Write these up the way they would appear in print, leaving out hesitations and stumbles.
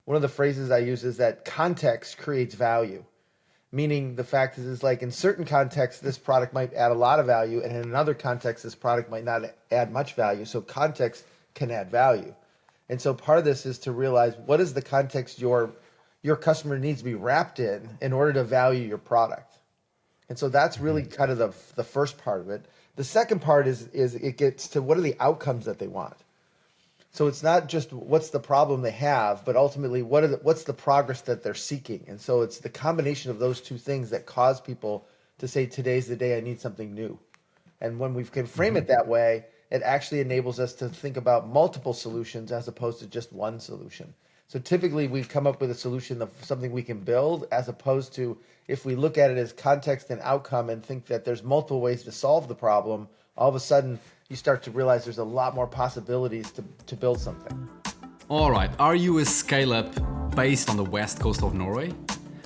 one of the phrases I use is that context creates value. Meaning the fact is like in certain contexts, this product might add a lot of value, and in another context, this product might not add much value. So context can add value. And so part of this is to realize what is the context your customer needs to be wrapped in order to value your product. And so that's really kind of the first part of it. The second part is it gets to what are the outcomes that they want. So it's not just what's the problem they have, but ultimately what's the progress that they're seeking. And so it's the combination of those two things that cause people to say, today's the day I need something new. And when we can frame it that way, it actually enables us to think about multiple solutions as opposed to just one solution. So typically we come up with a solution of something we can build, as opposed to if we look at it as context and outcome and think that there's multiple ways to solve the problem, all of a sudden you start to realize there's a lot more possibilities to build something. All right, are you a scale-up based on the west coast of Norway?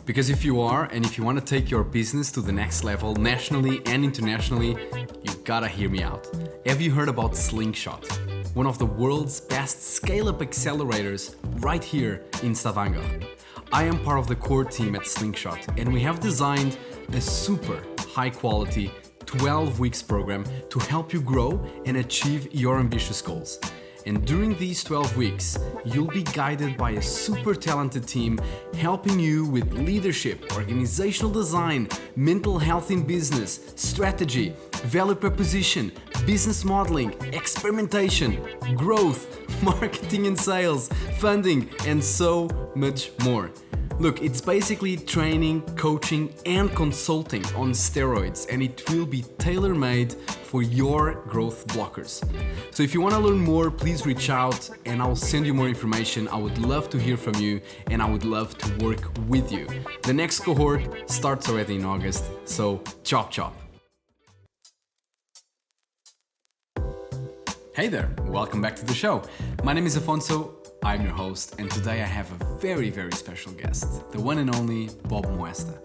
Because if you are, and if you want to take your business to the next level nationally and internationally, you gotta hear me out. Have you heard about Slingshot? One of the world's best scale-up accelerators right here in Stavanger. I am part of the core team at Slingshot, and we have designed a super high-quality 12 weeks program to help you grow and achieve your ambitious goals. And during these 12 weeks, you'll be guided by a super talented team helping you with leadership, organizational design, mental health in business, strategy, value proposition, business modeling, experimentation, growth, marketing and sales, funding, and so much more. Look, it's basically training, coaching, and consulting on steroids, and it will be tailor-made for your growth blockers. So if you want to learn more, please reach out and I'll send you more information. I would love to hear from you and I would love to work with you. The next cohort starts already in August, so chop chop. Hey there, welcome back to the show. My name is Afonso. I'm your host, and today I have a very, very special guest, the one and only Bob Moesta.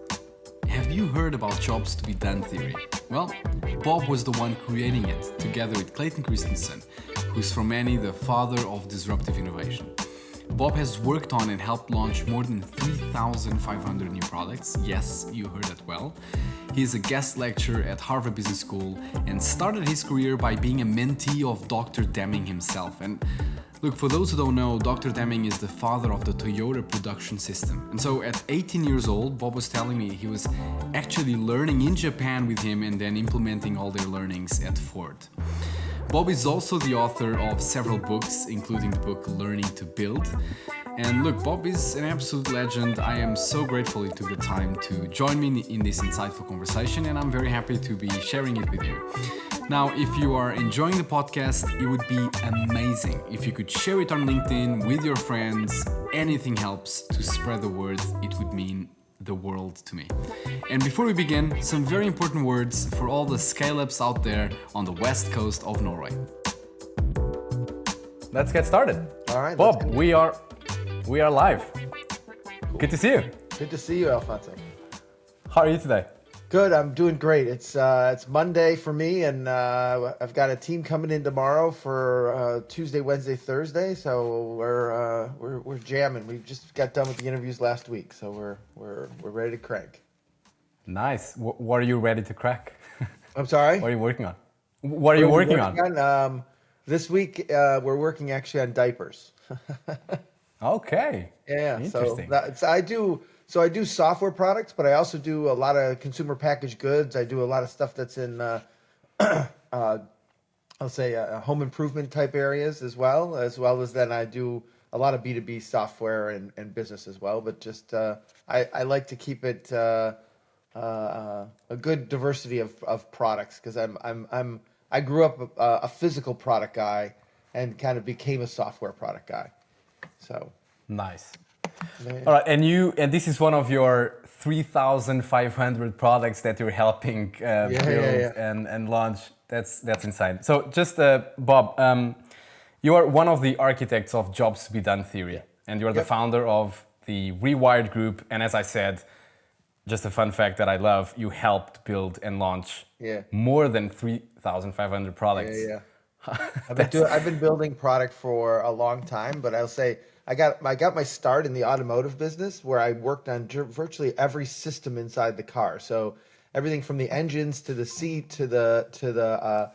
Have you heard about jobs to be done theory? Well, Bob was the one creating it, together with Clayton Christensen, who's for many the father of disruptive innovation. Bob has worked on and helped launch more than 3,500 new products. Yes, you heard that well. He is a guest lecturer at Harvard Business School and started his career by being a mentee of Dr. Deming himself. And look, for those who don't know, Dr. Deming is the father of the Toyota production system. And so at 18 years old, Bob was telling me he was actually learning in Japan with him and then implementing all their learnings at Ford. Bob is also the author of several books, including the book Learning to Build. And look, Bob is an absolute legend. I am so grateful he took the time to join me in this insightful conversation, and I'm very happy to be sharing it with you. Now, if you are enjoying the podcast, it would be amazing if you could share it on LinkedIn with your friends. Anything helps to spread the word. It would mean the world to me. And before we begin, some very important words for all the scale-ups out there on the west coast of Norway. Let's get started. All right, Bob, we are live. Cool. Good to see you. Good to see you, Alfonso. How are you today? Good, I'm doing great. It's Monday for me, and I've got a team coming in tomorrow for Tuesday, Wednesday, Thursday. So we're jamming. We just got done with the interviews last week, so we're ready to crank. Nice. What are you ready to crack? I'm sorry. What are you working on? What are you working on? This week we're working actually on diapers. Okay. Yeah. Interesting. So I do software products, but I also do a lot of consumer packaged goods. I do a lot of stuff that's in, I'll say, home improvement type areas as well as then I do a lot of B2B software and business as well. But just I like to keep it a good diversity of products because I grew up a physical product guy and kind of became a software product guy. So nice. All right, and this is one of your 3,500 products that you're helping build and launch. That's insane. So just Bob, you are one of the architects of Jobs to be Done theory, and you're the founder of the Rewired Group. And as I said, just a fun fact that I love, you helped build and launch more than 3,500 products. I've been building product for a long time, but I'll say I got my start in the automotive business where I worked on virtually every system inside the car. So everything from the engines to the seat to the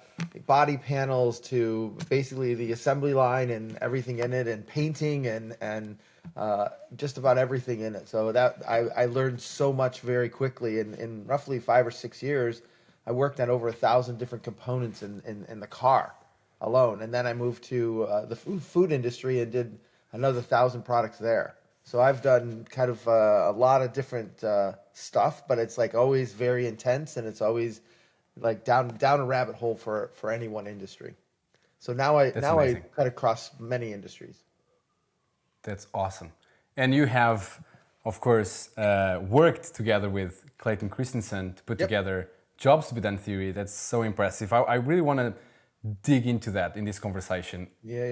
body panels to basically the assembly line and everything in it, and painting and just about everything in it. So that I learned so much very quickly. In roughly 5 or 6 years, I worked on over 1,000 different components in the car alone. And then I moved to the food industry and did another 1,000 products there. So I've done kind of a lot of different stuff, but it's like always very intense, and it's always like down a rabbit hole for any one industry. So now I cut across many industries. That's awesome. And you have, of course, worked together with Clayton Christensen to put together Jobs to be Done theory. That's so impressive. I really want to dig into that in this conversation.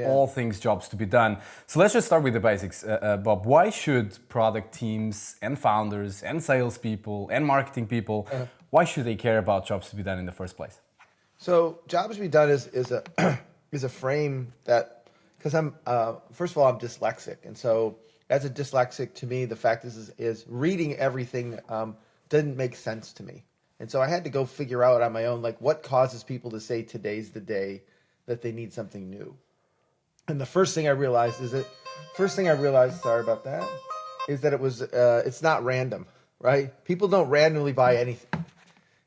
All things jobs to be done. So let's just start with the basics. Bob, why should product teams and founders and salespeople and marketing people, why should they care about jobs to be done in the first place? So jobs to be done is a is a frame that, because I'm first of all, I'm dyslexic, and so as a dyslexic, to me the fact is reading everything didn't make sense to me. And so I had to go figure out on my own, like, what causes people to say today's the day that they need something new. And the first thing I realized, sorry about that, is that it's not random, right? People don't randomly buy anything.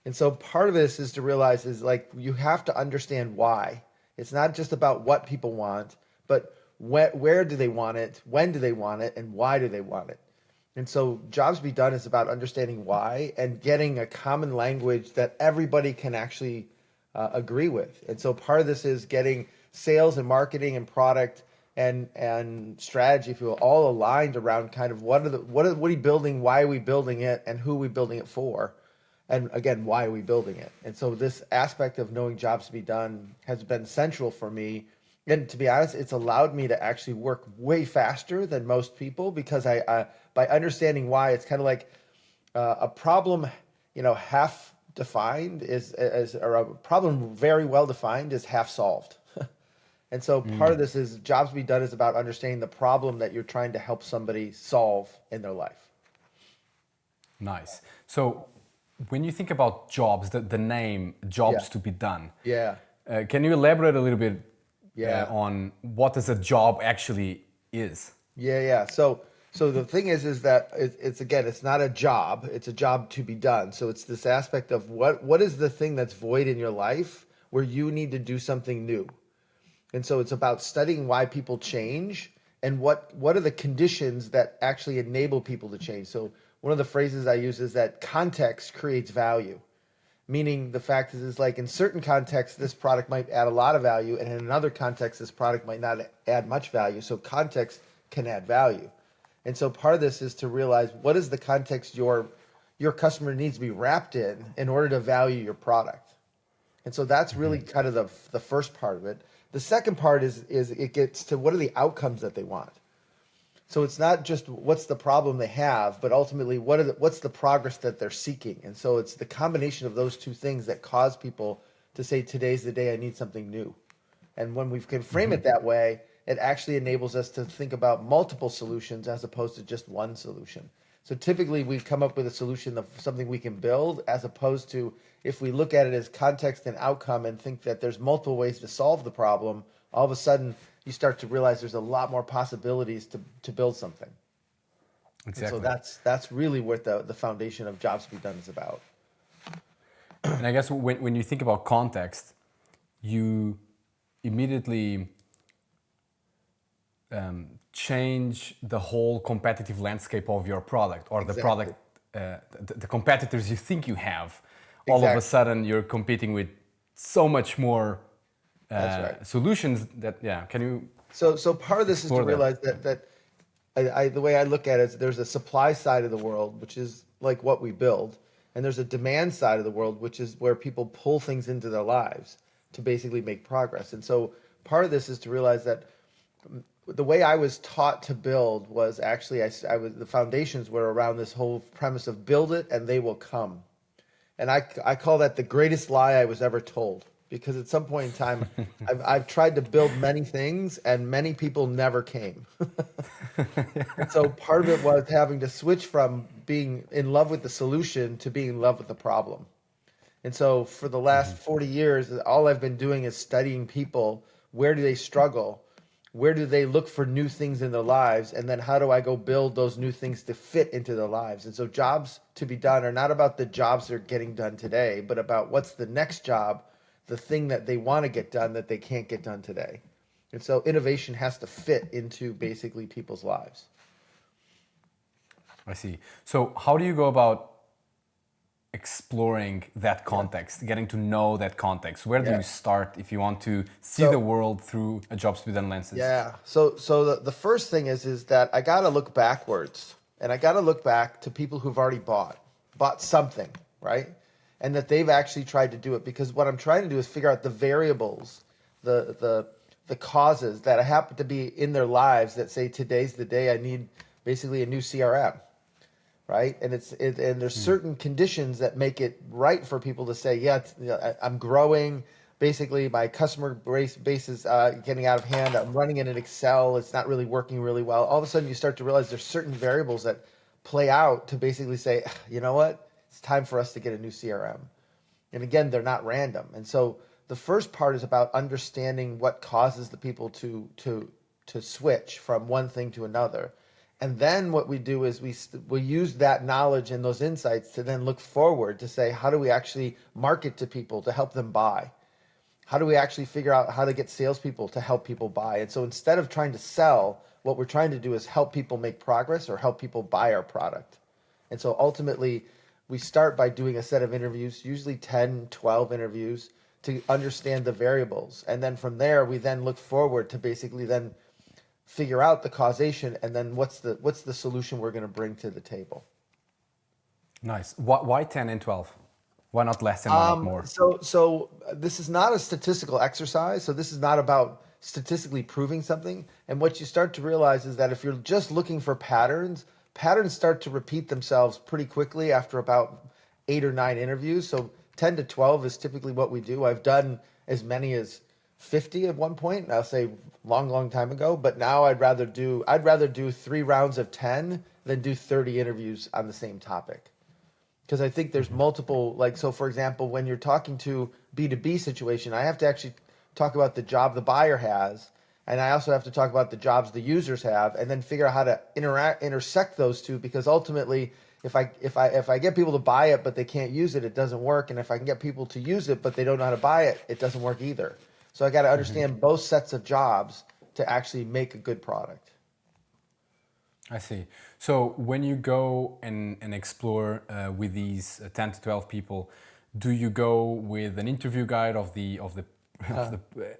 And so part of this is to realize is like, you have to understand why. It's not just about what people want, but where do they want it, when do they want it, and why do they want it? And so Jobs to be Done is about understanding why and getting a common language that everybody can actually agree with. And so part of this is getting sales and marketing and product and strategy, if you will, all aligned around kind of what are we building, why are we building it, and who are we building it for? And again, why are we building it? And so this aspect of knowing Jobs to be Done has been central for me. And to be honest, it's allowed me to actually work way faster than most people, because I by understanding why, it's kind of like a problem, half defined or a problem very well defined is half solved. And so part of this is Jobs to be Done is about understanding the problem that you're trying to help somebody solve in their life. Nice. So when you think about jobs, the name Jobs to be Done, can you elaborate a little bit on what does a job actually is? So the thing is that it's not a job, it's a job to be done. So it's this aspect of what is the thing that's void in your life where you need to do something new. And so it's about studying why people change and what are the conditions that actually enable people to change. So one of the phrases I use is that context creates value. Meaning the fact is like, in certain contexts, this product might add a lot of value, and in another context, this product might not add much value. So context can add value. And so part of this is to realize what is the context your customer needs to be wrapped in order to value your product. And so that's really kind of the first part of it. The second part is it gets to what are the outcomes that they want. So it's not just what's the problem they have, but ultimately what's the progress that they're seeking. And so it's the combination of those two things that cause people to say, today's the day I need something new. And when we can frame it that way, it actually enables us to think about multiple solutions as opposed to just one solution. So typically we come up with a solution of something we can build, as opposed to if we look at it as context and outcome and think that there's multiple ways to solve the problem, all of a sudden you start to realize there's a lot more possibilities to build something. Exactly. And so that's really what the foundation of Jobs to be Done is about. And I guess when you think about context, you immediately change the whole competitive landscape of your product, or the product, the competitors you think you have. All of a sudden, you're competing with so much more solutions that, can you? So part of this is to realize that the way I look at it is there's a supply side of the world, which is like what we build, and there's a demand side of the world, which is where people pull things into their lives to basically make progress. And so part of this is to realize that the way I was taught to build was actually the foundations were around this whole premise of build it and they will come. And I call that the greatest lie I was ever told. because at some point in time, I've tried to build many things and many people never came. And so part of it was having to switch from being in love with the solution to being in love with the problem. And so for the last 40 years, all I've been doing is studying people. Where do they struggle? Where do they look for new things in their lives? And then how do I go build those new things to fit into their lives? And so jobs to be done are not about the jobs they're getting done today, but about what's the next job, the thing that they want to get done that they can't get done today. And so innovation has to fit into basically people's lives. I see. So how do you go about exploring that context, getting to know that context? Where do you start if you want to see the world through a jobs to be done lenses? Yeah. So the first thing is that I got to look backwards, and I got to look back to people who've already bought something, right? And that they've actually tried to do it, because what I'm trying to do is figure out the variables, the causes that happen to be in their lives that say today's the day I need basically a new CRM. Right, and there's certain conditions that make it right for people to say, yeah, I'm growing. Basically, my customer base is getting out of hand. I'm running it in Excel. It's not really working really well. All of a sudden, you start to realize there's certain variables that play out to basically say, you know what, it's time for us to get a new CRM. And again, they're not random. And so the first part is about understanding what causes the people to switch from one thing to another. And then what we do is we use that knowledge and those insights to then look forward to say, how do we actually market to people to help them buy? How do we actually figure out how to get salespeople to help people buy? And so instead of trying to sell, what we're trying to do is help people make progress or help people buy our product. And so ultimately, we start by doing a set of interviews, usually 10, 12 interviews, to understand the variables. And then from there, we then look forward to basically then figure out the causation, and then what's the solution we're going to bring to the table. Nice. Why 10 and 12? Why not less and why not more? So this is not a statistical exercise. So this is not about statistically proving something. And what you start to realize is that if you're just looking for patterns start to repeat themselves pretty quickly after about 8 or 9 interviews. So 10 to 12 is typically what we do. I've done as many as 50 at one point. I'll say long time ago, but now I'd rather do 3 rounds of 10 than do 30 interviews on the same topic. Because I think there's multiple, so for example, when you're talking to B2B situation, I have to actually talk about the job the buyer has, and I also have to talk about the jobs the users have, and then figure out how to intersect those two, because ultimately if I get people to buy it but they can't use it, it doesn't work. And if I can get people to use it but they don't know how to buy it, it doesn't work either. So I got to understand both sets of jobs to actually make a good product. I see. So when you go and explore with these 10 to 12 people, do you go with an interview guide of the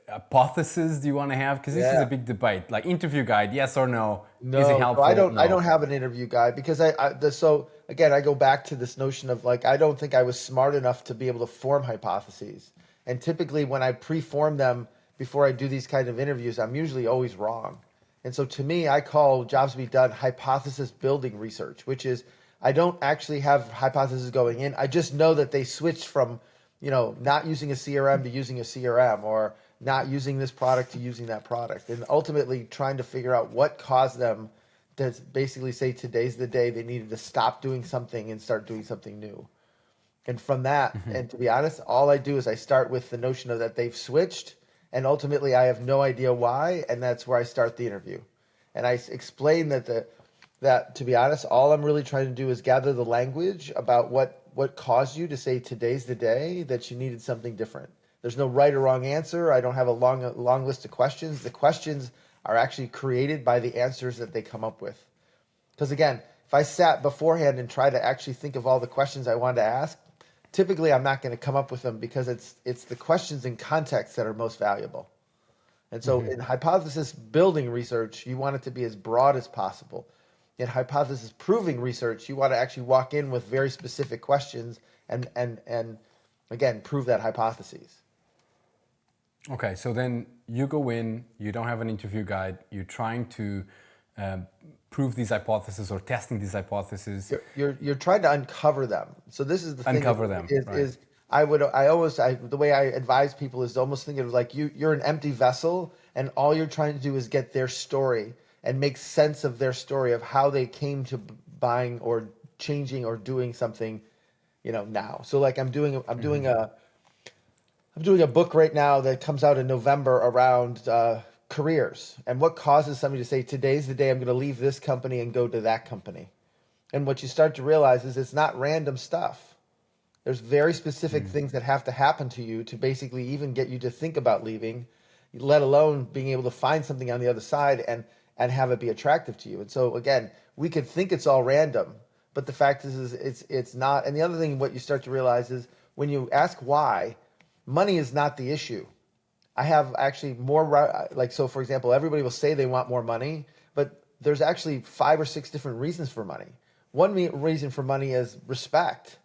hypothesis do you want to have? Because this is a big debate. Like interview guide, yes or no? Is it helpful? So I don't have an interview guide, because so again, I go back to this notion of I don't think I was smart enough to be able to form hypotheses. And typically when I pre-form them before I do these kind of interviews, I'm usually always wrong. And so to me, I call jobs to be done hypothesis building research, which is I don't actually have hypotheses going in. I just know that they switched from, not using a CRM to using a CRM, or not using this product to using that product. And ultimately trying to figure out what caused them to basically say today's the day they needed to stop doing something and start doing something new. And from that, and to be honest, all I do is I start with the notion of that they've switched, and ultimately I have no idea why, and that's where I start the interview. And I explain that to be honest, all I'm really trying to do is gather the language about what caused you to say today's the day that you needed something different. There's no right or wrong answer. I don't have a long list of questions. The questions are actually created by the answers that they come up with. Because again, if I sat beforehand and tried to actually think of all the questions I wanted to ask, typically I'm not going to come up with them, because it's the questions in context that are most valuable. And so in hypothesis building research, you want it to be as broad as possible. In hypothesis proving research, you want to actually walk in with very specific questions and again, prove that hypothesis. Okay, so then you go in, you don't have an interview guide, you're trying to prove these hypotheses or testing these hypotheses. You're trying to uncover them. So this is the thing. Uncover them, right. Is the way I advise people is to almost think of like you're an empty vessel, and all you're trying to do is get their story and make sense of their story of how they came to buying or changing or doing something, now. So like I'm doing a book right now that comes out in November around careers and what causes somebody to say, today's the day I'm going to leave this company and go to that company. And what you start to realize is it's not random stuff. There's very specific things that have to happen to you to basically even get you to think about leaving, let alone being able to find something on the other side and have it be attractive to you. And so again, we could think it's all random, but the fact is it's not. And the other thing, what you start to realize is when you ask why, money is not the issue. I have actually more, so for example, everybody will say they want more money, but there's actually 5 or 6 different reasons for money. One reason for money is respect,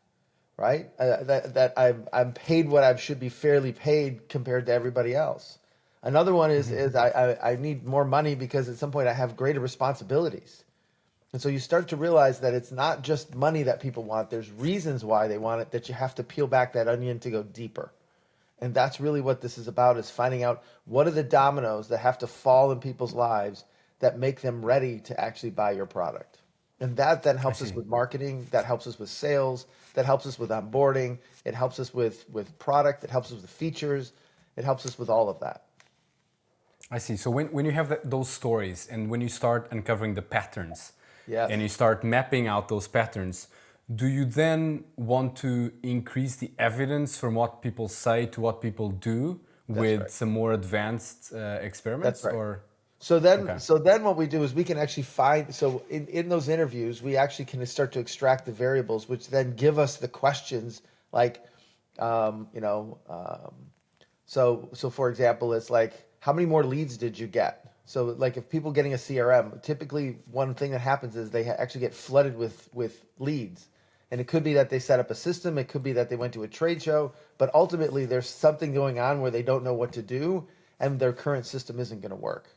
right? That I'm paid what I should be fairly paid compared to everybody else. Another one is I need more money because at some point I have greater responsibilities. And so you start to realize that it's not just money that people want. There's reasons why they want it that you have to peel back that onion to go deeper. And that's really what this is about, is finding out what are the dominoes that have to fall in people's lives that make them ready to actually buy your product. And that then helps us with marketing, that helps us with sales, that helps us with onboarding, it helps us with product, it helps us with features, it helps us with all of that. I see. So when you have those stories and when you start uncovering the patterns, and you start mapping out those patterns, do you then want to increase the evidence from what people say to what people do with some more advanced experiments? That's right. Or so then what we do is we can actually find, so in those interviews, we actually can start to extract the variables, which then give us the questions like, so for example, it's like, how many more leads did you get? So like if people getting a CRM, typically one thing that happens is they actually get flooded with leads. And it could be that they set up a system. It could be that they went to a trade show. But ultimately, there's something going on where they don't know what to do, and their current system isn't going to work.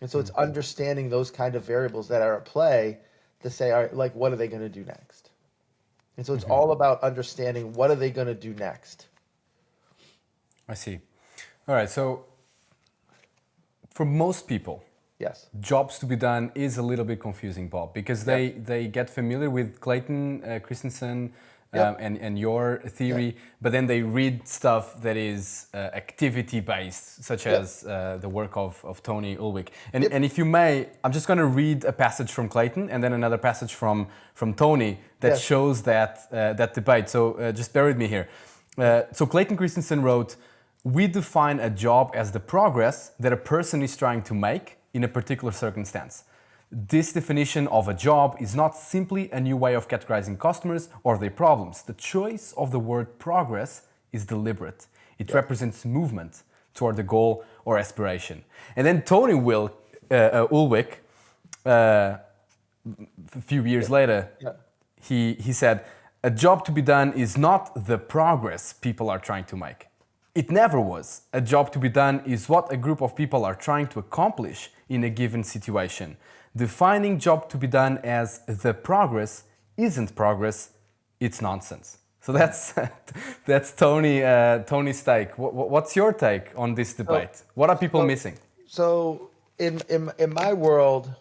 And so it's understanding those kind of variables that are at play to say, all right, like, what are they going to do next? And so it's all about understanding what are they going to do next. I see. All right. So for most people, yes, jobs to be done is a little bit confusing, Bob, because they get familiar with Clayton Christensen and your theory, but then they read stuff that is activity-based, such as the work of Tony Ulwick. And if you may, I'm just going to read a passage from Clayton and then another passage from Tony that shows that debate. So just bear with me here. So Clayton Christensen wrote, "We define a job as the progress that a person is trying to make in a particular circumstance. This definition of a job is not simply a new way of categorizing customers or their problems. The choice of the word progress is deliberate. It represents movement toward the goal or aspiration." And then Tony Ulwick, a few years later, he said, "A job to be done is not the progress people are trying to make. It never was. A job to be done is what a group of people are trying to accomplish in a given situation. Defining job to be done as the progress isn't progress, it's nonsense." So that's Tony's take. What's your take on this debate? What are people missing? So in my world,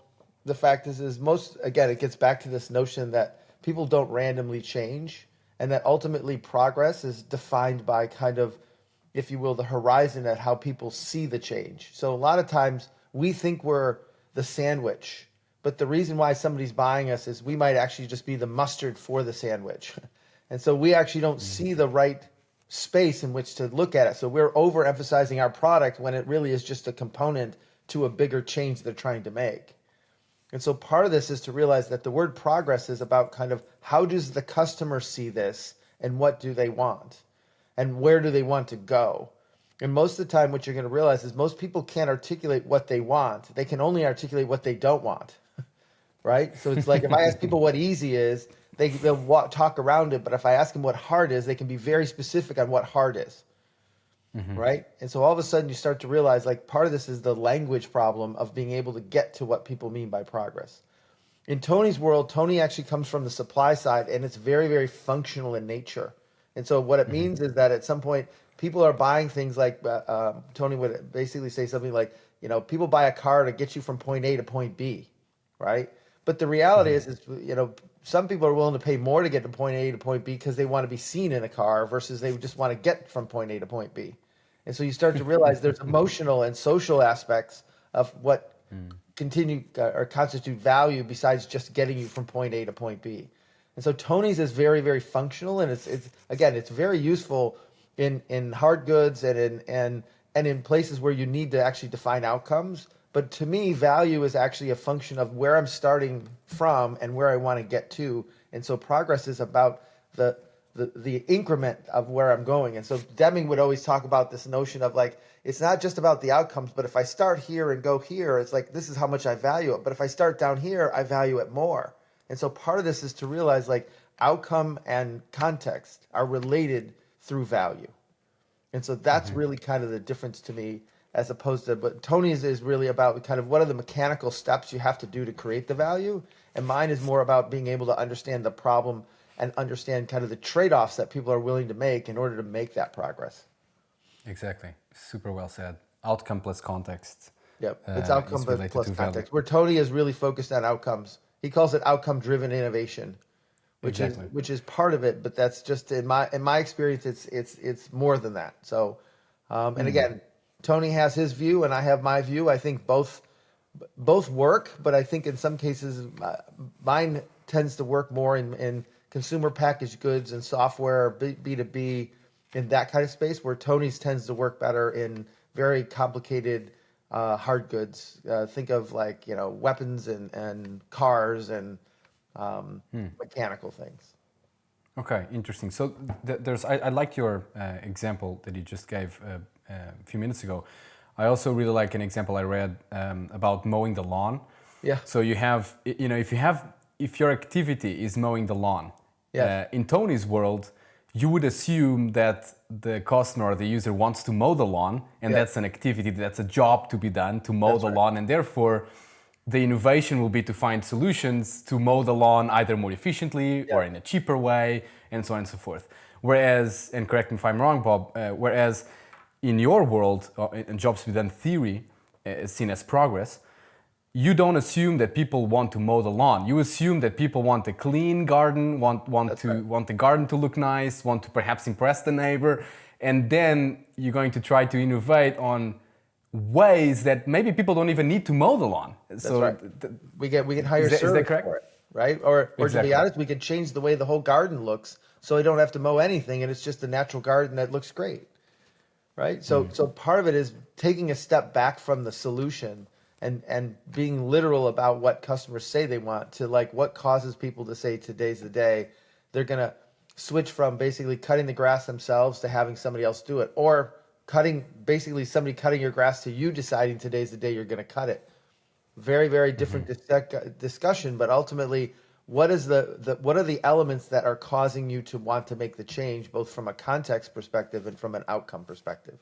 the fact is most, again, it gets back to this notion that people don't randomly change, and that ultimately progress is defined by kind of, if you will, the horizon at how people see the change. So a lot of times we think we're the sandwich, but the reason why somebody's buying us is we might actually just be the mustard for the sandwich. And so we actually don't see the right space in which to look at it. So we're overemphasizing our product when it really is just a component to a bigger change they're trying to make. And so part of this is to realize that the word progress is about kind of how does the customer see this and what do they want? And where do they want to go? And most of the time, what you're going to realize is most people can't articulate what they want. They can only articulate what they don't want, right? So it's like if I ask people what easy is, they'll talk around it. But if I ask them what hard is, they can be very specific on what hard is, right? And so all of a sudden, you start to realize like part of this is the language problem of being able to get to what people mean by progress. In Tony's world, Tony actually comes from the supply side, and it's very, very functional in nature. And so what it means is that at some point, people are buying things like Tony would basically say something like, people buy a car to get you from point A to point B, right? But the reality is, some people are willing to pay more to get to point A to point B because they want to be seen in a car versus they just want to get from point A to point B. And so you start to realize there's emotional and social aspects of what continue or constitute value besides just getting you from point A to point B. And so Tony's is very, very functional, and it's very useful in hard goods and in places where you need to actually define outcomes. But to me, value is actually a function of where I'm starting from and where I want to get to. And so progress is about the increment of where I'm going. And so Deming would always talk about this notion of like, it's not just about the outcomes, but if I start here and go here, it's like, this is how much I value it. But if I start down here, I value it more. And so part of this is to realize like outcome and context are related through value. And so that's really kind of the difference to me, as opposed to, but Tony's is really about kind of what are the mechanical steps you have to do to create the value. And mine is more about being able to understand the problem and understand kind of the trade-offs that people are willing to make in order to make that progress. Exactly. Super well said. Outcome plus context. Yep. It's outcome plus context. Value. Where Tony is really focused on outcomes. He calls it outcome-driven innovation, which is part of it. But that's just in my experience, it's more than that. So, and again, Tony has his view and I have my view. I think both work, but I think in some cases mine tends to work more in consumer packaged goods and software, B2B, in that kind of space, where Tony's tends to work better in very complicated hard goods. Think of like, weapons and cars and mechanical things. Okay, interesting. So I liked your example that you just gave a few minutes ago. I also really like an example I read about mowing the lawn. Yeah. So you have, if your activity is mowing the lawn, in Tony's world, you would assume that the customer or the user wants to mow the lawn, and that's an activity, that's a job to be done, to mow the lawn, and therefore the innovation will be to find solutions to mow the lawn either more efficiently or in a cheaper way, and so on and so forth. Whereas, and correct me if I'm wrong, Bob, whereas in your world, in jobs to be done theory, seen as progress, you don't assume that people want to mow the lawn. You assume that people want a clean garden, want the garden to look nice, want to perhaps impress the neighbor, and then you're going to try to innovate on ways that maybe people don't even need to mow the lawn. That's right. We can hire service for it, right? Or to be honest, we could change the way the whole garden looks, so we don't have to mow anything, and it's just a natural garden that looks great, right? So part of it is taking a step back from the solution and being literal about what customers say they want to like what causes people to say today's the day. They're going to switch from basically cutting the grass themselves to having somebody else do it, or somebody cutting your grass to you deciding today's the day you're going to cut it. Very, very different discussion, but ultimately what are the elements that are causing you to want to make the change, both from a context perspective and from an outcome perspective.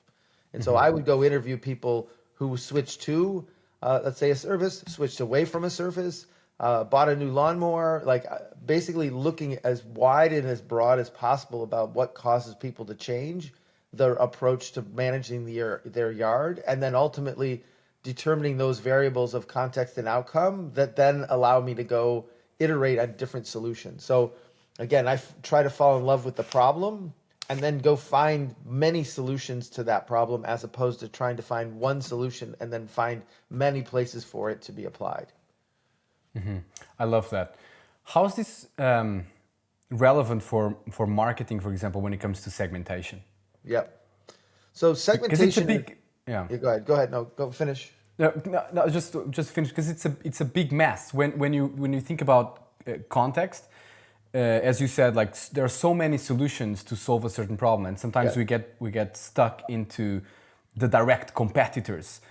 And so I would go interview people who switched to let's say a service, switched away from a service, bought a new lawnmower, like basically looking as wide and as broad as possible about what causes people to change their approach to managing their yard, and then ultimately determining those variables of context and outcome that then allow me to go iterate on different solutions. So again, I try to fall in love with the problem and then go find many solutions to that problem, as opposed to trying to find one solution and then find many places for it to be applied. I love that. How is this relevant for marketing, for example, when it comes to segmentation? Yep. So segmentation. Because it's a big. Yeah. Go ahead. Go ahead. No, go finish. No, just finish, because it's a big mess when you think about context. As you said, like there are so many solutions to solve a certain problem, and sometimes we get stuck into the direct competitors,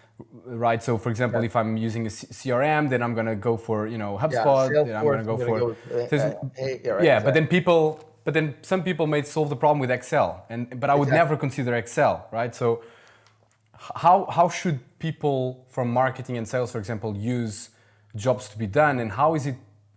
right? So, for example, if I'm using a CRM, then I'm gonna go for HubSpot. Then I'm gonna go for But then some people may solve the problem with Excel, but I would never consider Excel, right? So, how should people from marketing and sales, for example, use jobs to be done, and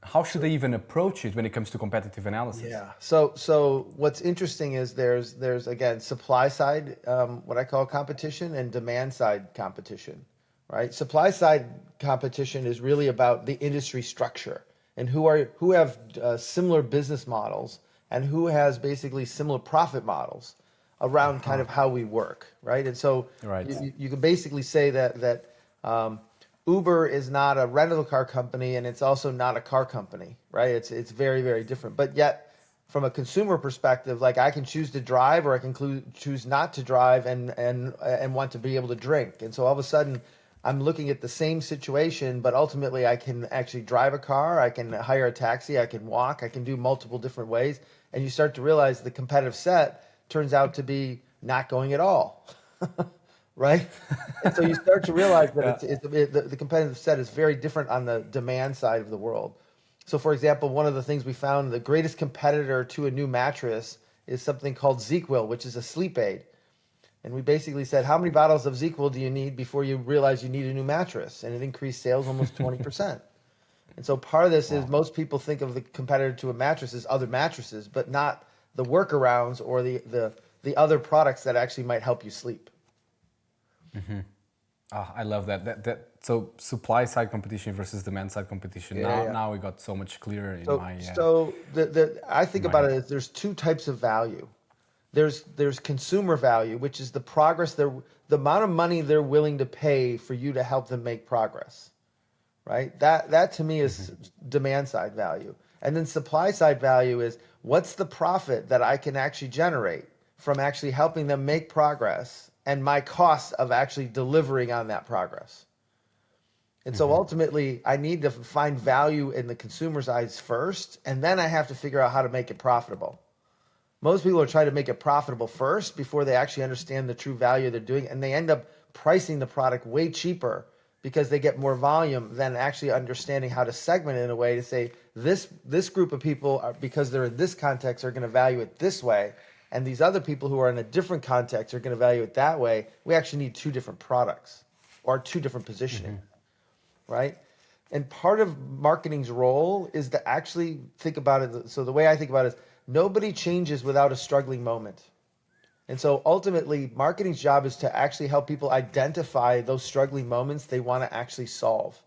how should they even approach it when it comes to competitive analysis? Yeah. So what's interesting is there's again supply side, what I call competition, and demand side competition, right? Supply side competition is really about the industry structure and who have similar business models and who has basically similar profit models around kind of how we work, right? And so Right. you can basically say that Uber is not a rental car company and it's also not a car company, right? It's very, very different. But yet, from a consumer perspective, like I can choose to drive or I can choose not to drive and want to be able to drink. And so all of a sudden, I'm looking at the same situation, but ultimately I can actually drive a car, I can hire a taxi, I can walk, I can do multiple different ways. And you start to realize the competitive set turns out to be not going at all. Right? And so you start to realize that the competitive set is very different on the demand side of the world. So for example, one of the things we found, the greatest competitor to a new mattress is something called ZzzQuil, which is a sleep aid. And we basically said, how many bottles of ZzzQuil do you need before you realize you need a new mattress? And it increased sales almost 20%. And so part of this is most people think of the competitor to a mattress as other mattresses, but not the workarounds or the other products that actually might help you sleep. Mm-hmm. Oh, I love that. So supply side competition versus demand side competition. Now we got so much clearer in my. So I think about it as there's two types of value. There's consumer value, which is the progress the amount of money they're willing to pay for you to help them make progress, right? That to me is demand side value, and then supply side value is what's the profit that I can actually generate from actually helping them make progress and my costs of actually delivering on that progress. And so ultimately, I need to find value in the consumer's eyes first, and then I have to figure out how to make it profitable. Most people are trying to make it profitable first before they actually understand the true value they're doing, and they end up pricing the product way cheaper because they get more volume than actually understanding how to segment it in a way to say, this group of people, because they're in this context, are going to value it this way, and these other people who are in a different context are going to value it that way. We actually need two different products or two different positioning, right? And part of marketing's role is to actually think about it. So the way I think about it is nobody changes without a struggling moment. And so ultimately, marketing's job is to actually help people identify those struggling moments they want to actually solve.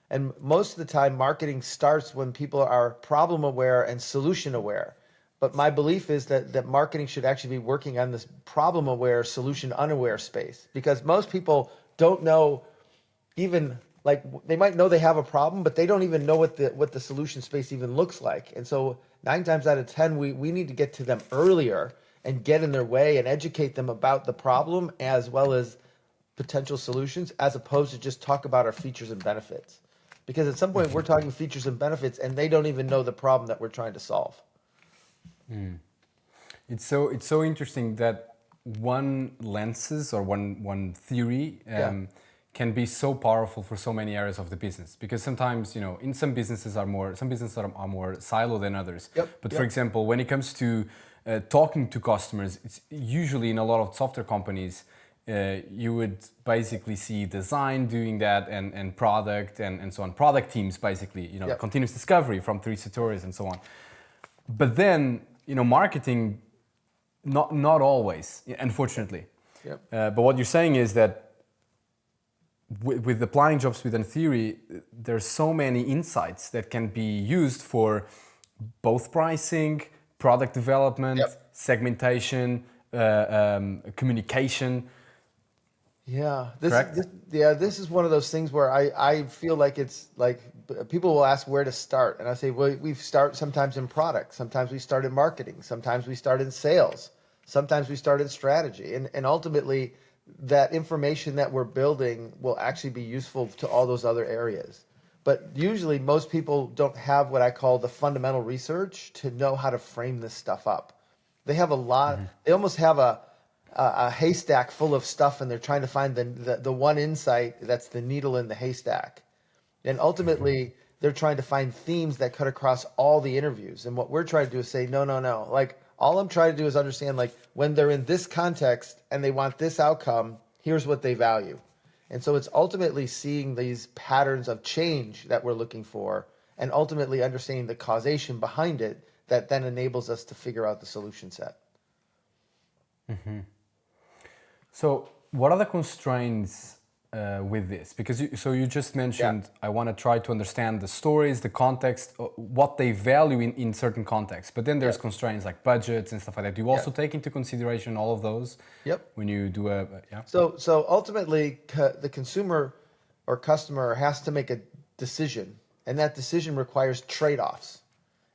And most of the time, marketing starts when people are problem aware and solution aware. But my belief is that marketing should actually be working on this problem aware, solution unaware space, because most people don't know even, like, they might know they have a problem, but they don't even know what the solution space even looks like. And so 9 times out of 10, we need to get to them earlier and get in their way and educate them about the problem as well as potential solutions, as opposed to just talk about our features and benefits. Because at some point we're talking features and benefits and they don't even know the problem that we're trying to solve. It's so interesting that one lenses or one theory can be so powerful for so many areas of the business, because sometimes, you know, in some businesses are more siloed than others. But for example, when it comes to talking to customers, it's usually in a lot of software companies, you would basically see design doing that and product and so on. Product teams basically, you know, continuous discovery from 3 tutorials and so on. But then, you know, marketing, not always, unfortunately. But what you're saying is that with applying jobs within theory, there's so many insights that can be used for both pricing, product development, segmentation, communication. This is one of those things where I feel like it's like people will ask where to start, and I say, well, we start sometimes in product, sometimes we start in marketing, sometimes we start in sales, sometimes we start in strategy, and ultimately that information that we're building will actually be useful to all those other areas. But usually most people don't have what I call the fundamental research to know how to frame this stuff up. They have a lot, they almost have a haystack full of stuff, and they're trying to find the one insight that's the needle in the haystack. And ultimately, they're trying to find themes that cut across all the interviews. And what we're trying to do is say, no. Like, all I'm trying to do is understand, like, when they're in this context and they want this outcome, here's what they value. And so it's ultimately seeing these patterns of change that we're looking for and ultimately understanding the causation behind it that then enables us to figure out the solution set. So, what are the constraints with this? Because you just mentioned, I want to try to understand the stories, the context, what they value in certain contexts. But then there's constraints like budgets and stuff like that. Do you also take into consideration all of those? Yep. When you do So ultimately, the consumer or customer has to make a decision, and that decision requires trade-offs.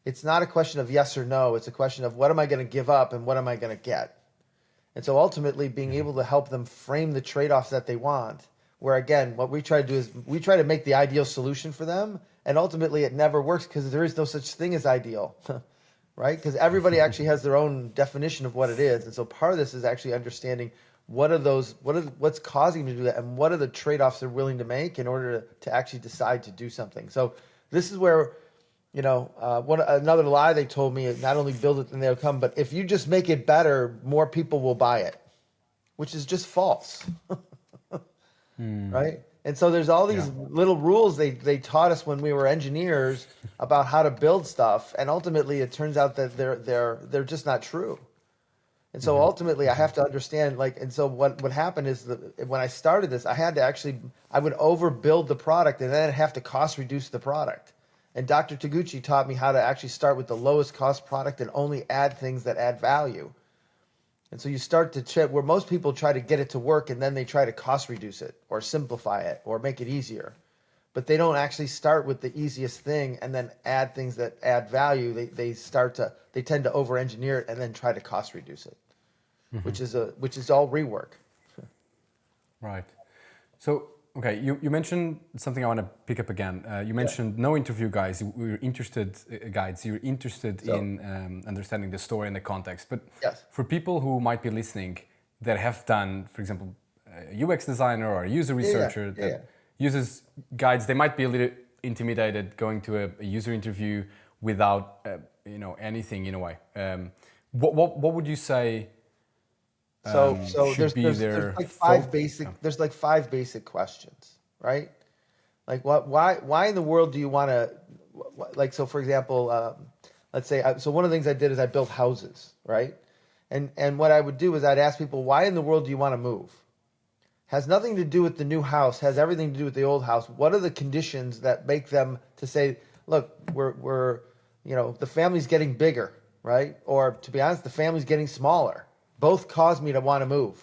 It's not a question of yes or no. It's a question of what am I going to give up and what am I going to get? And so ultimately being able to help them frame the trade-offs that they want, where again, what we try to do is we try to make the ideal solution for them. And ultimately it never works because there is no such thing as ideal, right? Because everybody actually has their own definition of what it is. And so part of this is actually understanding what's causing them to do that, and what are the trade-offs they're willing to make in order to actually decide to do something. So this is where, another lie they told me is not only build it and they'll come, but if you just make it better, more people will buy it, which is just false, right? And so there's all these little rules they taught us when we were engineers about how to build stuff, and ultimately it turns out that they're just not true. And so ultimately I have to understand, and so what happened is that when I started this, I would overbuild the product and then have to cost reduce the product. And Dr. Taguchi taught me how to actually start with the lowest cost product and only add things that add value. And so you start to check where most people try to get it to work and then they try to cost reduce it or simplify it or make it easier. But they don't actually start with the easiest thing and then add things that add value. They tend to over engineer it and then try to cost reduce it, which is all rework. Right. So, okay, you mentioned something I want to pick up again. You mentioned no interview guides. You're interested in understanding the story and the context. But for people who might be listening that have done, for example, a UX designer or a user researcher that uses guides, they might be a little intimidated going to a user interview without anything in a way. What would you say? So there's like five basic questions, right? Like why in the world do you want to, so for example, let's say, so one of the things I did is I built houses, right? And what I would do is I'd ask people, why in the world do you want to move? Has nothing to do with the new house, has everything to do with the old house. What are the conditions that make them to say, look, we're the family's getting bigger, right? Or to be honest, the family's getting smaller. Both cause me to want to move,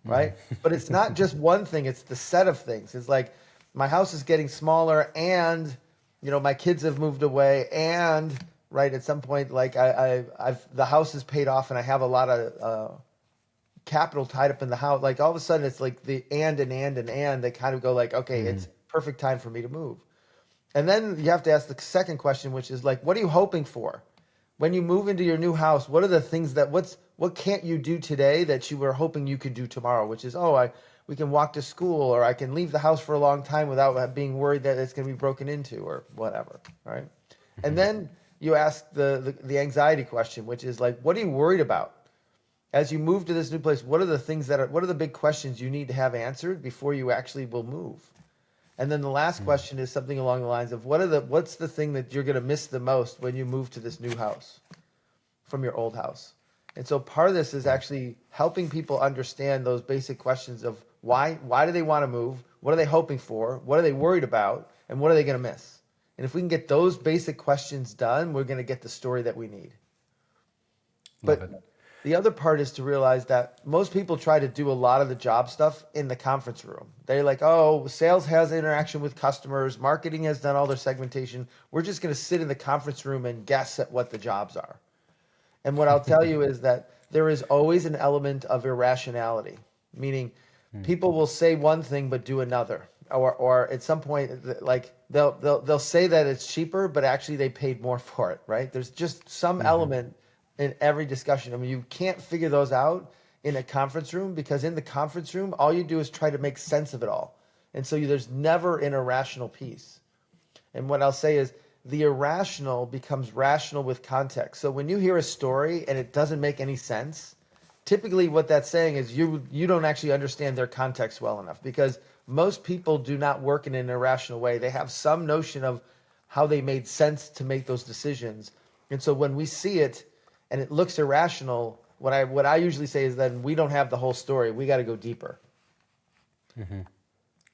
right? But it's not just one thing, it's the set of things. It's like my house is getting smaller and, my kids have moved away and, right, at some point, like the house is paid off and I have a lot of capital tied up in the house. Like all of a sudden it's like the and, they kind of go like, okay, it's perfect time for me to move. And then you have to ask the second question, which is like, what are you hoping for? When you move into your new house, what are the things what can't you do today that you were hoping you could do tomorrow? Which is, we can walk to school, or I can leave the house for a long time without being worried that it's going to be broken into or whatever, right? And then you ask the anxiety question, which is like, what are you worried about? As you move to this new place, what are the big questions you need to have answered before you actually will move? And then the last question is something along the lines of what's the thing that you're going to miss the most when you move to this new house from your old house? And so part of this is actually helping people understand those basic questions of why do they want to move? What are they hoping for? What are they worried about? And what are they going to miss? And if we can get those basic questions done, we're going to get the story that we need. But the other part is to realize that most people try to do a lot of the job stuff in the conference room. They're like, sales has interaction with customers. Marketing has done all their segmentation. We're just going to sit in the conference room and guess at what the jobs are. And what I'll tell you is that there is always an element of irrationality, meaning people will say one thing but do another. Or at some point, like they'll say that it's cheaper, but actually they paid more for it, right? There's just some element in every discussion. I mean, you can't figure those out in a conference room, because in the conference room, all you do is try to make sense of it all. And so there's never an irrational piece. And what I'll say is the irrational becomes rational with context. So when you hear a story and it doesn't make any sense, typically what that's saying is you don't actually understand their context well enough, because most people do not work in an irrational way. They have some notion of how they made sense to make those decisions. And so when we see it and it looks irrational, what I usually say is then we don't have the whole story. We got to go deeper.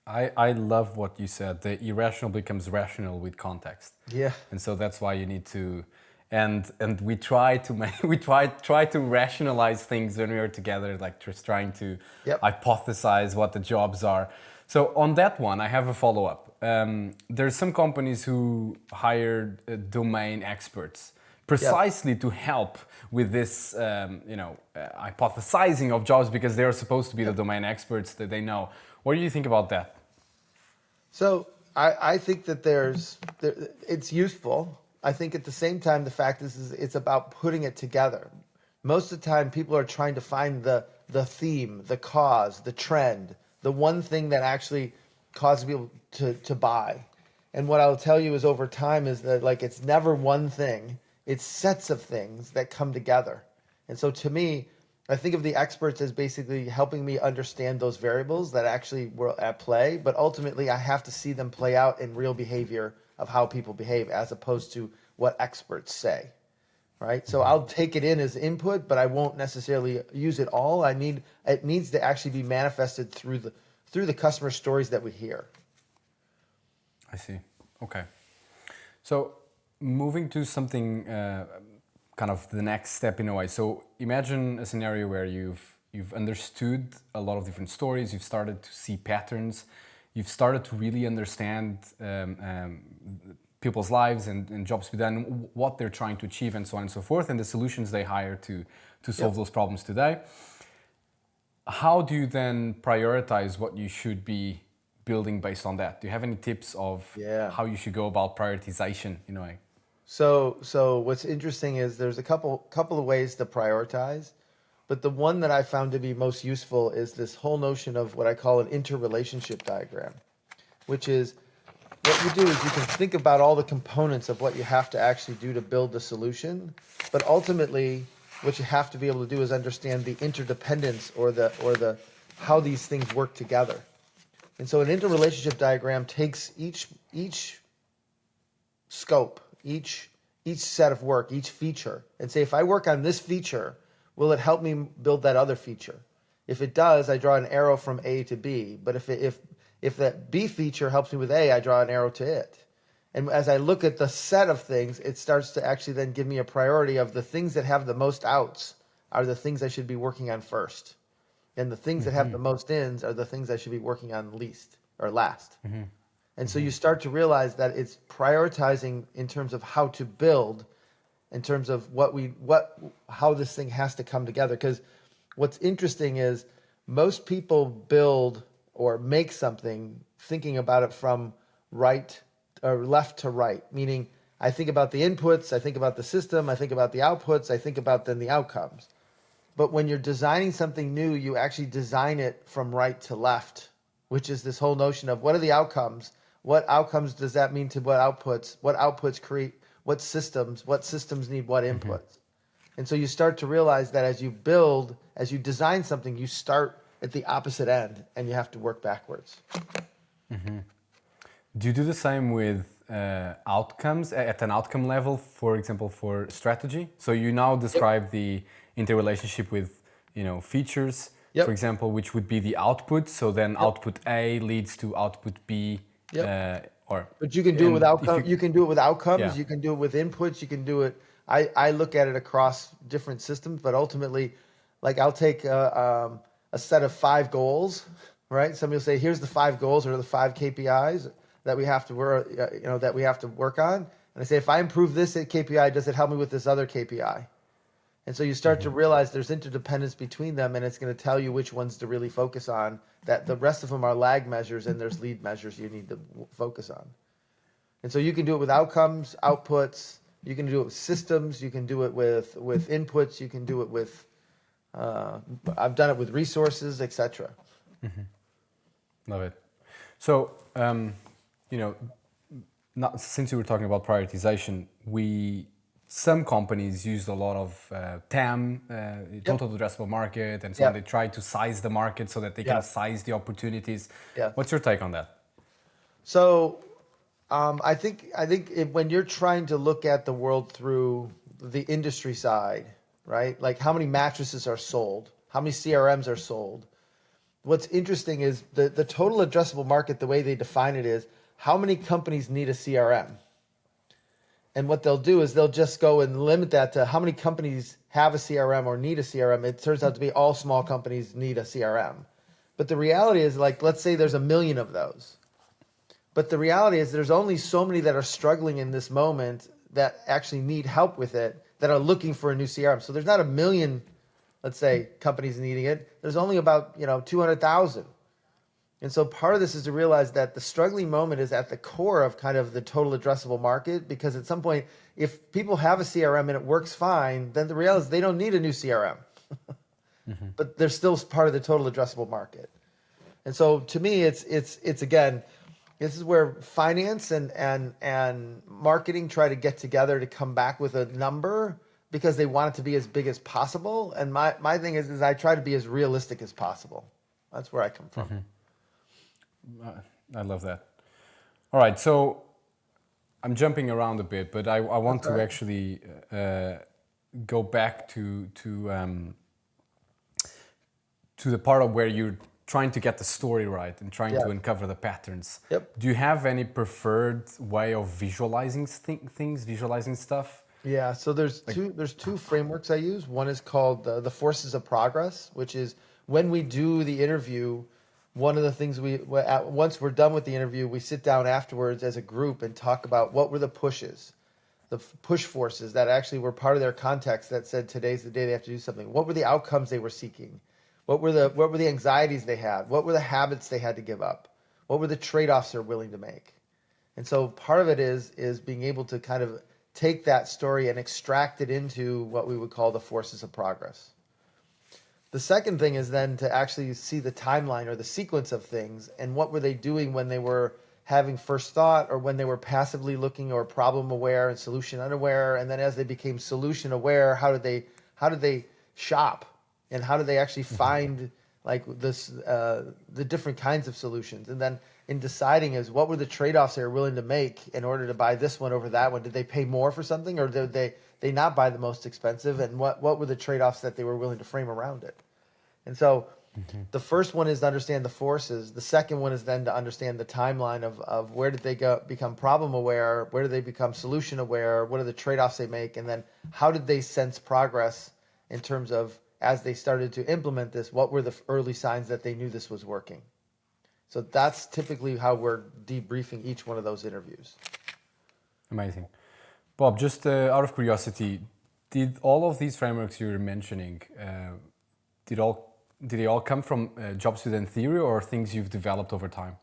I love what you said. The irrational becomes rational with context. Yeah. And so that's why you need to, and we try to make, we try to rationalize things when we are together, like just trying to hypothesize what the jobs are. So on that one, I have a follow-up. There's some companies who hire domain experts precisely to help with this, hypothesizing of jobs because they're supposed to be the domain experts that they know. What do you think about that? So I think that it's useful. I think at the same time, the fact is it's about putting it together. Most of the time, people are trying to find the theme, the cause, the trend, the one thing that actually causes people to buy. And what I'll tell you is over time is that like it's never one thing. It's sets of things that come together. And so to me, I think of the experts as basically helping me understand those variables that actually were at play, but ultimately I have to see them play out in real behavior of how people behave as opposed to what experts say, right? So I'll take it in as input, but I won't necessarily use it all. It needs to actually be manifested through the customer stories that we hear. I see. Okay. So moving to something kind of the next step in a way. So imagine a scenario where you've understood a lot of different stories, you've started to see patterns, you've started to really understand people's lives and jobs to be done, what they're trying to achieve and so on and so forth, and the solutions they hire to solve those problems today. How do you then prioritize what you should be building based on that? Do you have any tips of how you should go about prioritization in a way? So what's interesting is there's a couple of ways to prioritize, but the one that I found to be most useful is this whole notion of what I call an interrelationship diagram, which is what you do is you can think about all the components of what you have to actually do to build the solution, but ultimately what you have to be able to do is understand the interdependence or the how these things work together. And so an interrelationship diagram takes each scope, each set of work, each feature, and say, if I work on this feature, will it help me build that other feature? If it does, I draw an arrow from A to B. But if that B feature helps me with A, I draw an arrow to it. And as I look at the set of things, it starts to actually then give me a priority of the things that have the most outs are the things I should be working on first. And the things that have the most ins are the things I should be working on least or last. And so you start to realize that it's prioritizing in terms of how to build, in terms of how this thing has to come together. Because what's interesting is most people build or make something thinking about it from right or left to right, meaning I think about the inputs, I think about the system, I think about the outputs, I think about then the outcomes. But when you're designing something new, you actually design it from right to left, which is this whole notion of what are the outcomes? What outcomes does that mean to what outputs create what systems need what inputs? And so you start to realize that as you design something, you start at the opposite end and you have to work backwards. Do you do the same with outcomes at an outcome level, for example, for strategy? So you now describe the interrelationship with, features, for example, which would be the output. So then output A leads to output B. But you can do it with outcomes. You can do it with outcomes. You can do it with inputs. You can do it. I look at it across different systems, but ultimately, like I'll take a set of 5 goals, right? Somebody will say, "Here's the 5 goals or the 5 KPIs that we have to work on." And I say, if I improve this KPI, does it help me with this other KPI? And so you start to realize there's interdependence between them, and it's going to tell you which ones to really focus on. That the rest of them are lag measures, and there's lead measures you need to focus on. And so you can do it with outcomes, outputs. You can do it with systems. You can do it with inputs. You can do it with. I've done it with resources, etc. Love it. So since you were talking about prioritization, some companies use a lot of TAM, total addressable market, and so on. They try to size the market so that they can size the opportunities. What's your take on that? So When you're trying to look at the world through the industry side, right? Like how many mattresses are sold, how many CRMs are sold. What's interesting is the total addressable market, the way they define it is how many companies need a CRM. And what they'll do is they'll just go and limit that to how many companies have a CRM or need a CRM. It turns out to be all small companies need a CRM. But the reality is, like, let's say there's 1 million of those. But the reality is there's only so many that are struggling in this moment that actually need help with it, that are looking for a new CRM. So there's not 1 million, let's say, companies needing it. There's only about 200,000. And so part of this is to realize that the struggling moment is at the core of kind of the total addressable market, because at some point, if people have a CRM and it works fine, then the reality is they don't need a new CRM. But they're still part of the total addressable market. And so to me, it's again, this is where finance and marketing try to get together to come back with a number because they want it to be as big as possible. And my thing is I try to be as realistic as possible. That's where I come from. I love that. All right, so I'm jumping around a bit, but I want to actually go back to the part of where you're trying to get the story right and trying to uncover the patterns. Yep. Do you have any preferred way of visualizing things, visualizing stuff? Yeah, so there's two frameworks I use. One is called the Forces of Progress, which is when we do the interview, one of the things once we're done with the interview, we sit down afterwards as a group and talk about what were the pushes, the push forces that actually were part of their context that said today's the day they have to do something. What were the outcomes they were seeking? What were the anxieties they had? What were the habits they had to give up? What were the trade-offs they're willing to make? And so part of it is being able to kind of take that story and extract it into what we would call the forces of progress. The second thing is then to actually see the timeline or the sequence of things and what were they doing when they were having first thought or when they were passively looking or problem aware and solution unaware. And then as they became solution aware, how did they shop and how did they actually find like this, the different kinds of solutions? And then in deciding is what were the trade-offs they were willing to make in order to buy this one over that one? Did they pay more for something or did they not buy the most expensive? And what were the trade-offs that they were willing to frame around it? And so the first one is to understand the forces. The second one is then to understand the timeline of where did they become problem aware? Where did they become solution aware? What are the trade-offs they make? And then how did they sense progress in terms of as they started to implement this, what were the early signs that they knew this was working? So that's typically how we're debriefing each one of those interviews. Amazing. Bob, just out of curiosity, did all of these frameworks you're mentioning, did they all come from Jobs to Then theory or things you've developed over time?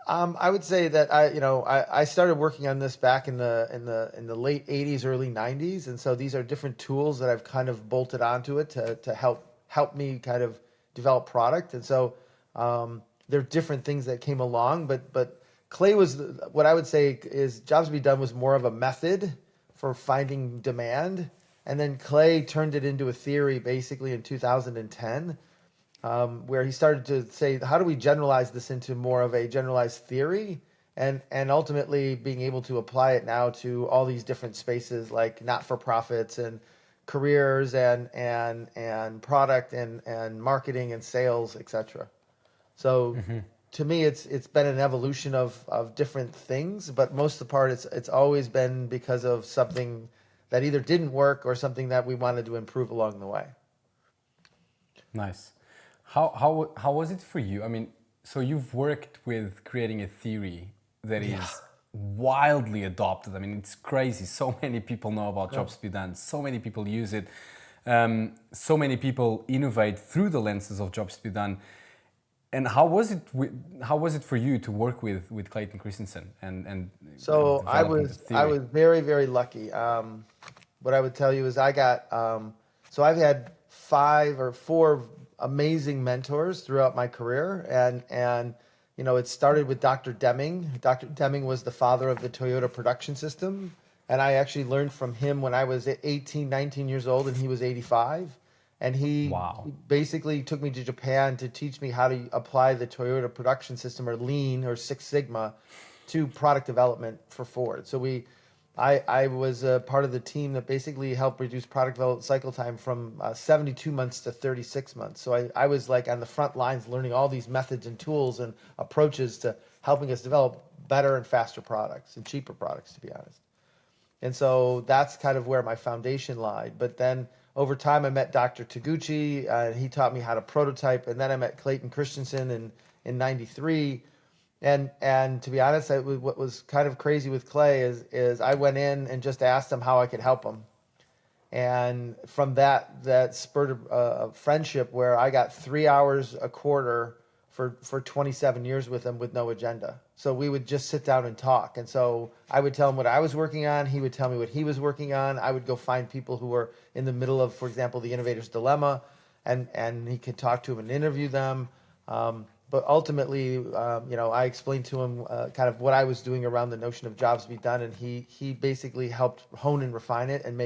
I would say that I started working on this back in the late 80s, early 90s, and so these are different tools that I've kind of bolted onto it to help me kind of develop product. And so there are different things that came along, but Clay was what I would say is Jobs to Be Done was more of a method for finding demand. And then Clay turned it into a theory basically in 2010, where he started to say, how do we generalize this into more of a generalized theory and ultimately being able to apply it now to all these different spaces like not-for-profits and careers and product and marketing and sales, etc. So to me, it's been an evolution of different things, but most of the part, it's always been because of something that either didn't work or something that we wanted to improve along the way. Nice. How was it for you? I mean, so you've worked with creating a theory that is wildly adopted. I mean, it's crazy. So many people know about Jobs to Be Done. So many people use it. So many people innovate through the lenses of Jobs to Be Done. And how was it for you to work with Clayton Christensen and so I was very, very lucky. What I would tell you is I got so I've had 5 or 4 amazing mentors throughout my career, and it started with Dr. Deming. Dr. Deming was the father of the Toyota production system, and I actually learned from him when I was 18, 19 years old, and he was 85. And he basically took me to Japan to teach me how to apply the Toyota production system or Lean or Six Sigma to product development for Ford. So I was a part of the team that basically helped reduce product development cycle time from 72 months to 36 months. So I was like on the front lines learning all these methods and tools and approaches to helping us develop better and faster products and cheaper products, to be honest. And so that's kind of where my foundation lied. But then over time, I met Dr. Taguchi, and he taught me how to prototype. And then I met Clayton Christensen in '93. And to be honest, what was kind of crazy with Clay is I went in and just asked him how I could help him. And from that spurred a friendship where I got 3 hours a quarter for 27 years with him with no agenda. So we would just sit down and talk. And so I would tell him what I was working on. He would tell me what he was working on. I would go find people who were in the middle of, for example, the innovator's dilemma, and he could talk to them and interview them. But ultimately, I explained to him kind of what I was doing around the notion of jobs to be done, and he basically helped hone and refine it and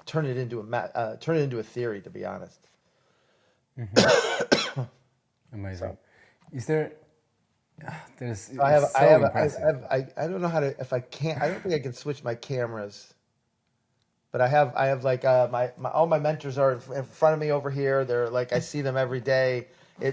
turn it into a theory. To be honest. Amazing. Is there? There's. I don't know how to. If I can't, I don't think I can switch my cameras. But I have like all my mentors are in front of me over here. They're like, I see them every day.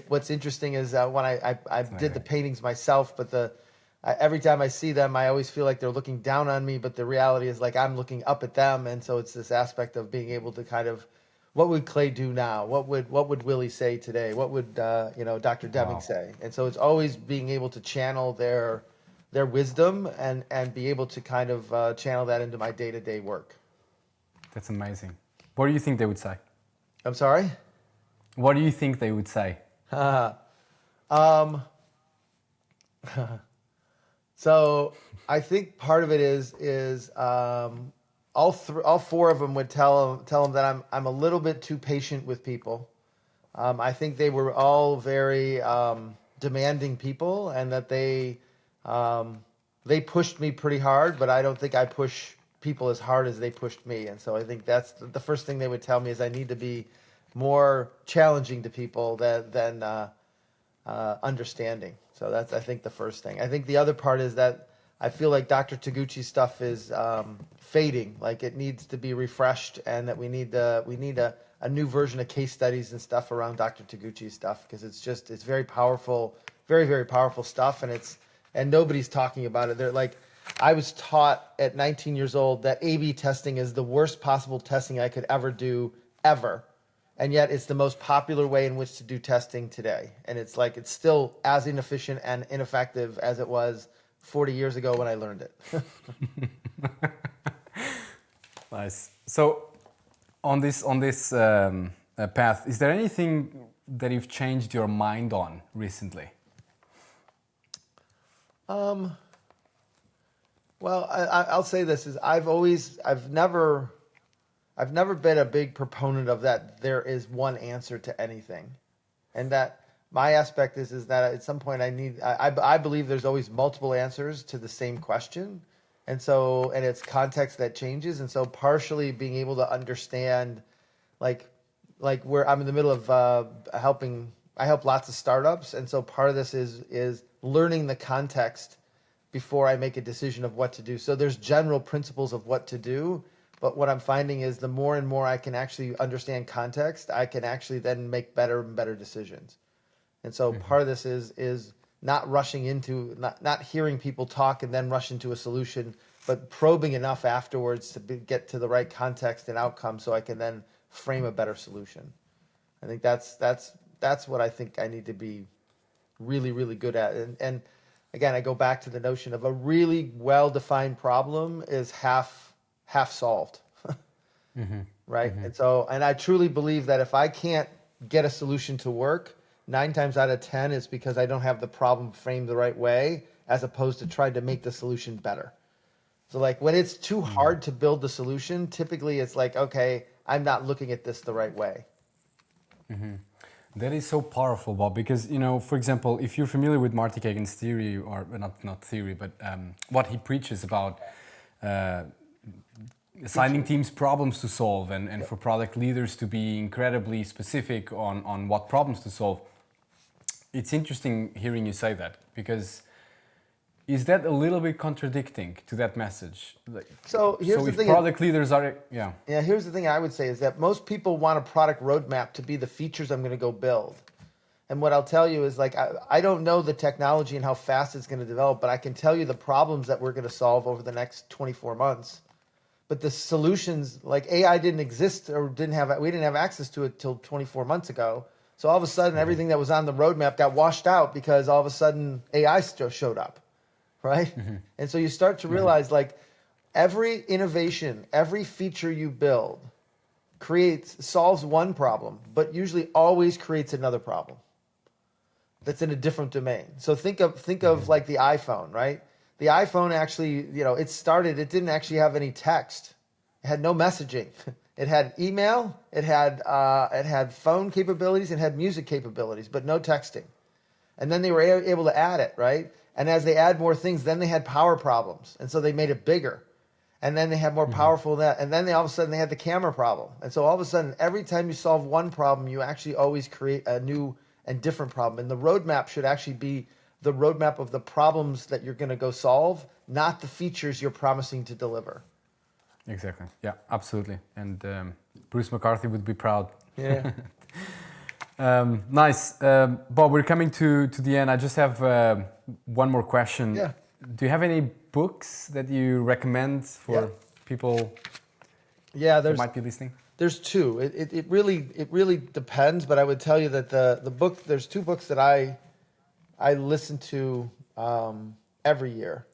What's interesting is when I did the paintings myself, but every time I see them, I always feel like they're looking down on me. But the reality is like I'm looking up at them, and so it's this aspect of being able to kind of, what would Clay do now? What would Willie say today? What would Dr. Deming say? And so it's always being able to channel their wisdom and be able to kind of channel that into my day-to-day work. That's amazing. What do you think they would say? I'm sorry? What do you think they would say? So I think part of it is all four of them would tell them that I'm a little bit too patient with people. I think they were all very demanding people, and that they pushed me pretty hard, but I don't think I push people as hard as they pushed me. And so I think that's the first thing they would tell me is I need to be more challenging to people than understanding. So that's, I think, the first thing. I think the other part is that I feel like Dr. Taguchi's stuff is fading. Like it needs to be refreshed, and that we need a new version of case studies and stuff around Dr. Taguchi's stuff, because it's very powerful, very, very powerful stuff, and nobody's talking about it. They're like, I was taught at 19 years old that A/B testing is the worst possible testing I could ever do, ever. And yet it's the most popular way in which to do testing today. And it's like, it's still as inefficient and ineffective as it was 40 years ago when I learned it. Nice. So on this path, is there anything that you've changed your mind on recently? Well, I'll say this is I've never been a big proponent of that there is one answer to anything. And that my aspect is that at some point I believe there's always multiple answers to the same question. And it's context that changes. And so partially being able to understand like where I'm in the middle of I help lots of startups. And so part of this is learning the context before I make a decision of what to do. So there's general principles of what to do, but what I'm finding is the more and more I can actually understand context, I can actually then make better and better decisions. And so part of this is not rushing into, not hearing people talk and then rush into a solution, but probing enough afterwards to get to the right context and outcome so I can then frame a better solution. I think that's what I think I need to be really, really good at. And again, I go back to the notion of a really well-defined problem is half solved, right? And I truly believe that if I can't get a solution to work, 9 times out of 10 is because I don't have the problem framed the right way, as opposed to trying to make the solution better. So like when it's too hard to build the solution, typically it's like, okay, I'm not looking at this the right way. That is so powerful, Bob, because, for example, if you're familiar with Marty Kagan's theory, or not theory, but what he preaches about assigning teams problems to solve and for product leaders to be incredibly specific on what problems to solve, it's interesting hearing you say that, because is that a little bit contradicting to that message? So here's the if thing. Product leaders are, Yeah, here's the thing I would say is that most people want a product roadmap to be the features I'm going to go build. And what I'll tell you is like, I don't know the technology and how fast it's going to develop, but I can tell you the problems that we're going to solve over the next 24 months. But the solutions, like AI didn't exist or we didn't have access to it till 24 months ago. So all of a sudden, everything that was on the roadmap got washed out because all of a sudden AI showed up, right? And so you start to realize like every innovation, every feature you build solves one problem, but usually always creates another problem that's in a different domain. So think of like the iPhone, right? The iPhone actually, it didn't actually have any text. It had no messaging. It had email, it had phone capabilities, it had music capabilities, but no texting. And then they were able to add it, right? And as they add more things, then they had power problems. And so they made it bigger. And then they had more powerful than that. And then all of a sudden they had the camera problem. And so all of a sudden, every time you solve one problem, you actually always create a new and different problem. And the roadmap should actually be the roadmap of the problems that you're going to go solve, not the features you're promising to deliver. Exactly. Yeah, absolutely. And Bruce McCarthy would be proud. Yeah. Nice. Bob, we're coming to the end. I just have one more question. Yeah. Do you have any books that you recommend for people who might be listening? There's two. It really depends, but I would tell you that there's two books that I listen to every year.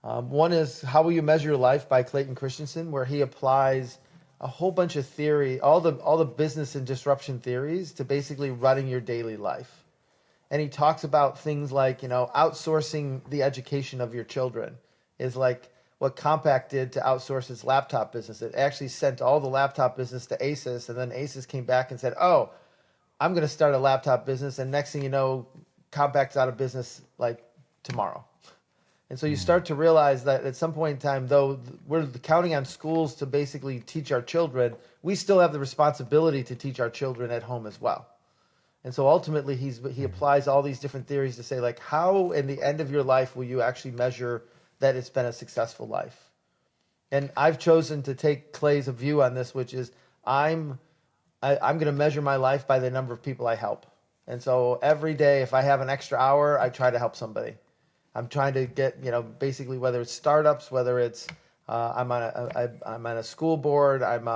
One is How Will You Measure Your Life by Clayton Christensen, where he applies a whole bunch of theory, all the business and disruption theories to basically running your daily life. And he talks about things like, outsourcing the education of your children is like what Compaq did to outsource its laptop business. It actually sent all the laptop business to Asus, and then Asus came back and said, oh, I'm going to start a laptop business. And next thing you know, Compaq's out of business like tomorrow. And so you start to realize that at some point in time, though we're counting on schools to basically teach our children, we still have the responsibility to teach our children at home as well. And so ultimately, he applies all these different theories to say, like, how in the end of your life will you actually measure that it's been a successful life? And I've chosen to take Clay's view on this, which is I'm going to measure my life by the number of people I help. And so every day, if I have an extra hour, I try to help somebody. I'm trying to get, basically whether it's startups, whether it's I'm on a school board, I'm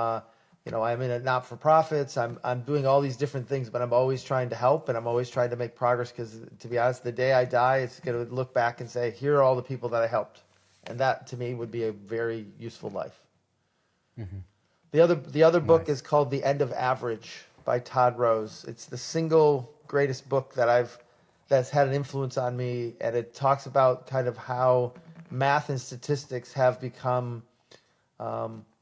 in a not-for-profits, I'm doing all these different things, but I'm always trying to help and I'm always trying to make progress because, to be honest, the day I die, it's going to look back and say, here are all the people that I helped. And that, to me, would be a very useful life. Mm-hmm. The other book is called The End of Average by Todd Rose. It's the single greatest book that's had an influence on me, and it talks about kind of how math and statistics have become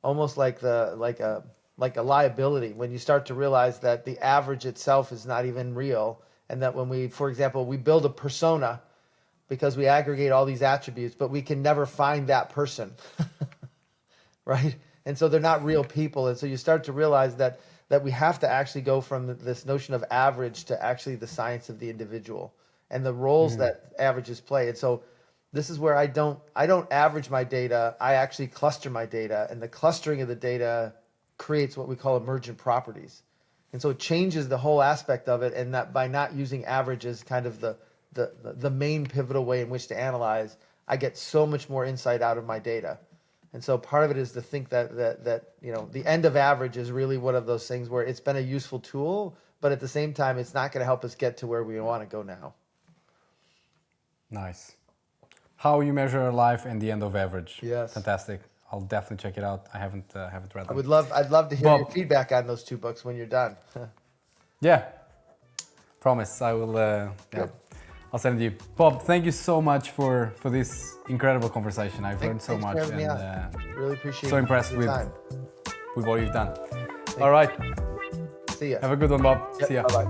almost like a liability when you start to realize that the average itself is not even real, and that when for example, we build a persona because we aggregate all these attributes, but we can never find that person, right? And so they're not real people, and so you start to realize that we have to actually go from this notion of average to actually the science of the individual and the roles that averages play. And so this is where I don't average my data. I actually cluster my data, and the clustering of the data creates what we call emergent properties. And so it changes the whole aspect of it, and that by not using average as kind of the main pivotal way in which to analyze, I get so much more insight out of my data. And so part of it is to think that the end of average is really one of those things where it's been a useful tool, but at the same time, it's not going to help us get to where we want to go now. Nice. How You Measure Life and the End of Average. Yes. Fantastic. I'll definitely check it out. I haven't read them. I'd love to hear your feedback on those two books when you're done. Yeah. Promise. I will. I'll send it to you. Bob, thank you so much for this incredible conversation. I've learned so much, and really appreciate so impressed with what you've done. All right. See ya. Have a good one, Bob. Yep, see ya. Bye-bye.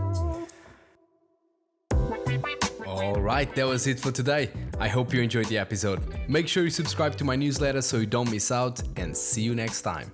All right, that was it for today. I hope you enjoyed the episode. Make sure you subscribe to my newsletter so you don't miss out, and see you next time.